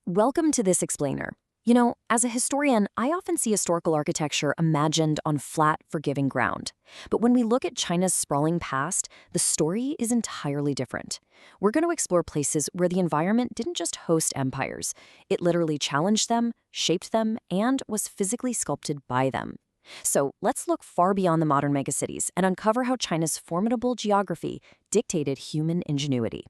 Welcome to this explainer. You know, as a historian, I often see historical architecture imagined on flat, forgiving ground. But when we look at China's sprawling past, the story is entirely different. We're going to explore places where the environment didn't just host empires. It literally challenged them, shaped them, and was physically sculpted by them. So let's look far beyond the modern megacities and uncover how China's formidable geography dictated human ingenuity.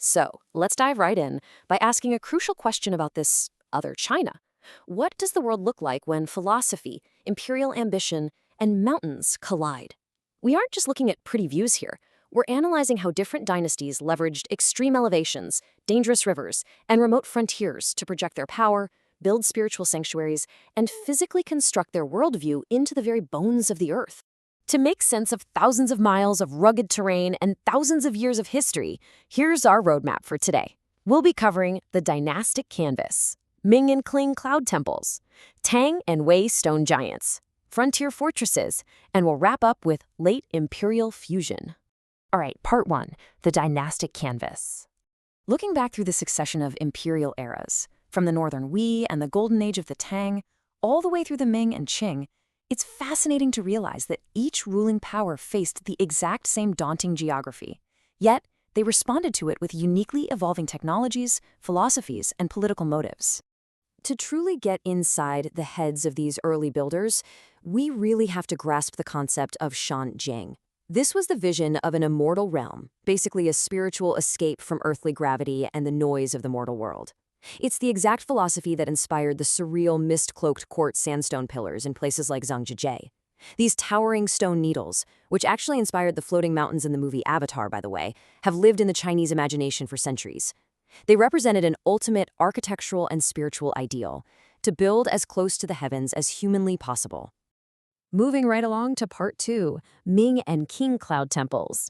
So let's dive right in by asking a crucial question about this other China. What does the world look like when philosophy, imperial ambition, and mountains collide? We aren't just looking at pretty views here. We're analyzing how different dynasties leveraged extreme elevations, dangerous rivers, and remote frontiers to project their power, build spiritual sanctuaries, and physically construct their worldview into the very bones of the earth. To make sense of thousands of miles of rugged terrain and thousands of years of history, here's our roadmap for today. We'll be covering the dynastic canvas, Ming and Qing cloud temples, Tang and Wei stone giants, frontier fortresses, and we'll wrap up with late imperial fusion. All right, part 1, the dynastic canvas. Looking back through the succession of imperial eras, from the Northern Wei and the Golden Age of the Tang, all the way through the Ming and Qing, it's fascinating to realize that each ruling power faced the exact same daunting geography. Yet, they responded to it with uniquely evolving technologies, philosophies, and political motives. To truly get inside the heads of these early builders, we really have to grasp the concept of Shanjiang. This was the vision of an immortal realm, basically a spiritual escape from earthly gravity and the noise of the mortal world. It's the exact philosophy that inspired the surreal mist-cloaked quartz sandstone pillars in places like Zhangjiajie. These towering stone needles, which actually inspired the floating mountains in the movie Avatar, by the way, have lived in the Chinese imagination for centuries. They represented an ultimate architectural and spiritual ideal, to build as close to the heavens as humanly possible. Moving right along to part 2, Ming and Qing cloud temples.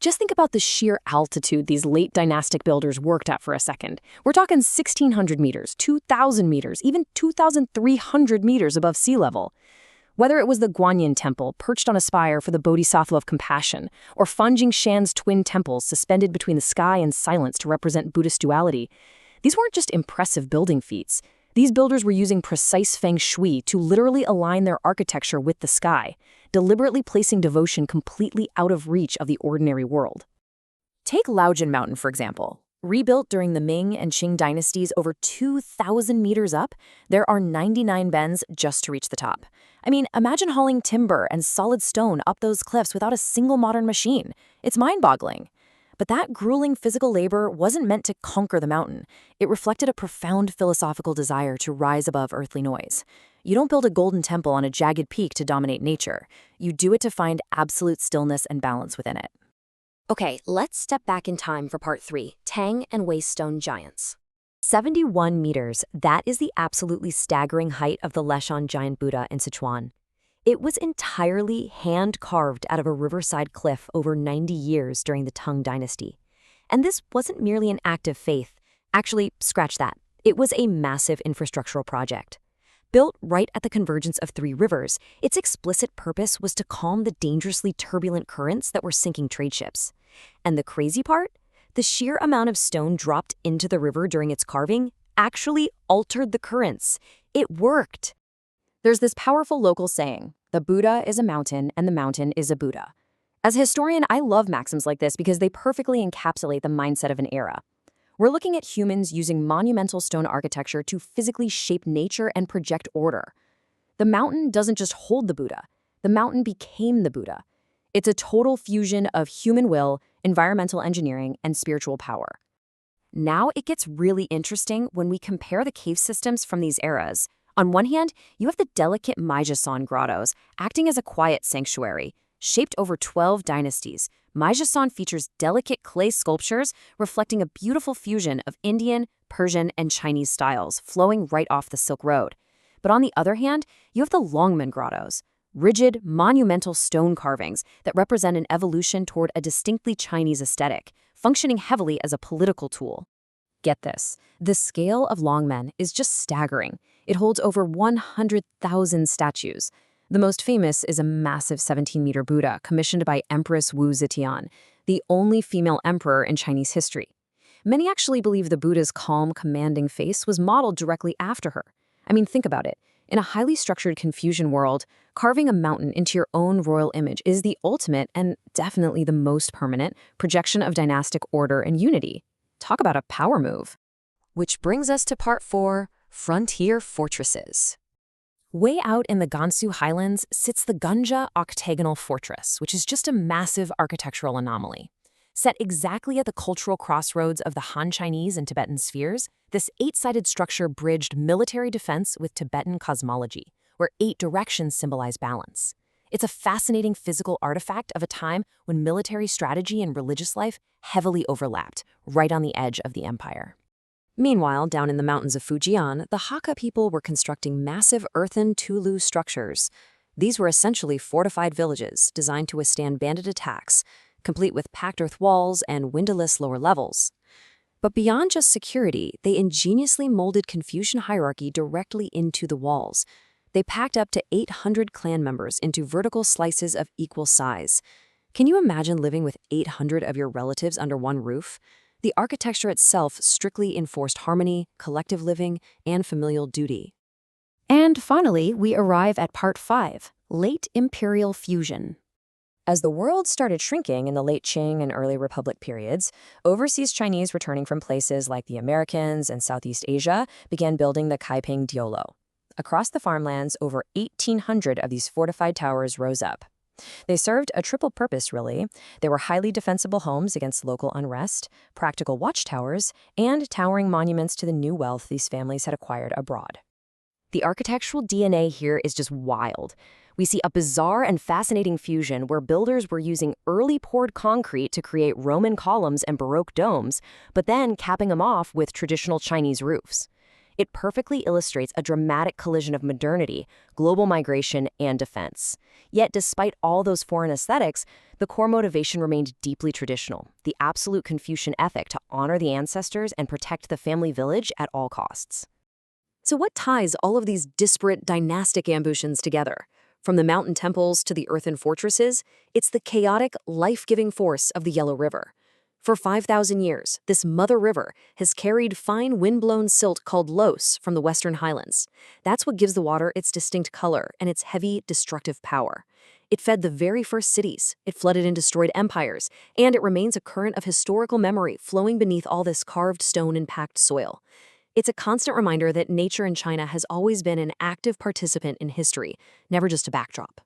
Just think about the sheer altitude these late dynastic builders worked at for a second. We're talking 1,600 meters, 2,000 meters, even 2,300 meters above sea level. Whether it was the Guanyin Temple, perched on a spire for the Bodhisattva of compassion, or Fanjing Shan's twin temples suspended between the sky and silence to represent Buddhist duality, these weren't just impressive building feats. These builders were using precise feng shui to literally align their architecture with the sky, deliberately placing devotion completely out of reach of the ordinary world. Take Laojun Mountain, for example. Rebuilt during the Ming and Qing dynasties over 2,000 meters up, there are 99 bends just to reach the top. I mean, imagine hauling timber and solid stone up those cliffs without a single modern machine. It's mind-boggling. But that grueling physical labor wasn't meant to conquer the mountain. It reflected a profound philosophical desire to rise above earthly noise. You don't build a golden temple on a jagged peak to dominate nature. You do it to find absolute stillness and balance within it. Okay, let's step back in time for part 3, Tang and Wei stone giants. 71 meters, that is the absolutely staggering height of the Leshan Giant Buddha in Sichuan. It was entirely hand-carved out of a riverside cliff over 90 years during the Tang dynasty. And this wasn't merely an act of faith. Actually, scratch that. It was a massive infrastructural project. Built right at the convergence of 3 rivers, its explicit purpose was to calm the dangerously turbulent currents that were sinking trade ships. And the crazy part? The sheer amount of stone dropped into the river during its carving actually altered the currents. It worked. There's this powerful local saying, the Buddha is a mountain and the mountain is a Buddha. As a historian, I love maxims like this because they perfectly encapsulate the mindset of an era. We're looking at humans using monumental stone architecture to physically shape nature and project order. The mountain doesn't just hold the Buddha. The mountain became the Buddha. It's a total fusion of human will, environmental engineering, and spiritual power. Now it gets really interesting when we compare the cave systems from these eras. On one hand, you have the delicate Megacities grottoes acting as a quiet sanctuary. Shaped over 12 dynasties, Megacities features delicate clay sculptures reflecting a beautiful fusion of Indian, Persian, and Chinese styles flowing right off the Silk Road. But on the other hand, you have the Longmen Grottoes, rigid, monumental stone carvings that represent an evolution toward a distinctly Chinese aesthetic, functioning heavily as a political tool. Get this, the scale of Longmen is just staggering. It holds over 100,000 statues. The most famous is a massive 17-meter Buddha commissioned by Empress Wu Zetian, the only female emperor in Chinese history. Many actually believe the Buddha's calm, commanding face was modeled directly after her. I mean, think about it. In a highly structured Confucian world, carving a mountain into your own royal image is the ultimate and definitely the most permanent projection of dynastic order and unity. Talk about a power move. Which brings us to part 4, Frontier Fortresses. Way out in the Gansu Highlands sits the Gunja Octagonal Fortress, which is just a massive architectural anomaly. Set exactly at the cultural crossroads of the Han Chinese and Tibetan spheres, this 8-sided structure bridged military defense with Tibetan cosmology, where 8 directions symbolize balance. It's a fascinating physical artifact of a time when military strategy and religious life heavily overlapped, right on the edge of the empire. Meanwhile, down in the mountains of Fujian, the Hakka people were constructing massive earthen Tulou structures. These were essentially fortified villages designed to withstand bandit attacks, complete with packed earth walls and windowless lower levels. But beyond just security, they ingeniously molded Confucian hierarchy directly into the walls. They packed up to 800 clan members into vertical slices of equal size. Can you imagine living with 800 of your relatives under one roof? The architecture itself strictly enforced harmony, collective living, and familial duty. And finally, we arrive at part 5, Late Imperial Fusion. As the world started shrinking in the late Qing and early Republic periods, overseas Chinese returning from places like the Americans and Southeast Asia began building the Kaiping Diolo. Across the farmlands, over 1,800 of these fortified towers rose up. They served a triple purpose, really. They were highly defensible homes against local unrest, practical watchtowers, and towering monuments to the new wealth these families had acquired abroad. The architectural DNA here is just wild. We see a bizarre and fascinating fusion where builders were using early poured concrete to create Roman columns and Baroque domes, but then capping them off with traditional Chinese roofs. It perfectly illustrates a dramatic collision of modernity, global migration, and defense. Yet, despite all those foreign aesthetics, the core motivation remained deeply traditional, the absolute Confucian ethic to honor the ancestors and protect the family village at all costs. So what ties all of these disparate dynastic ambitions together? From the mountain temples to the earthen fortresses, it's the chaotic, life-giving force of the Yellow River. For 5,000 years, this mother river has carried fine wind-blown silt called loess from the Western Highlands. That's what gives the water its distinct color and its heavy, destructive power. It fed the very first cities, it flooded and destroyed empires, and it remains a current of historical memory flowing beneath all this carved stone and packed soil. It's a constant reminder that nature in China has always been an active participant in history, never just a backdrop.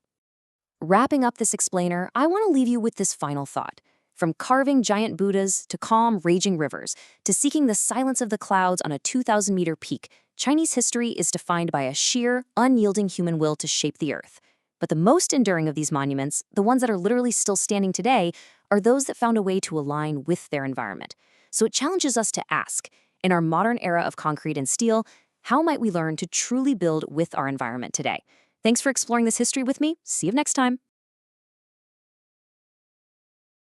Wrapping up this explainer, I want to leave you with this final thought. From carving giant Buddhas to calm, raging rivers, to seeking the silence of the clouds on a 2,000-meter peak, Chinese history is defined by a sheer, unyielding human will to shape the earth. But the most enduring of these monuments, the ones that are literally still standing today, are those that found a way to align with their environment. So it challenges us to ask, in our modern era of concrete and steel, how might we learn to truly build with our environment today? Thanks for exploring this history with me. See you next time.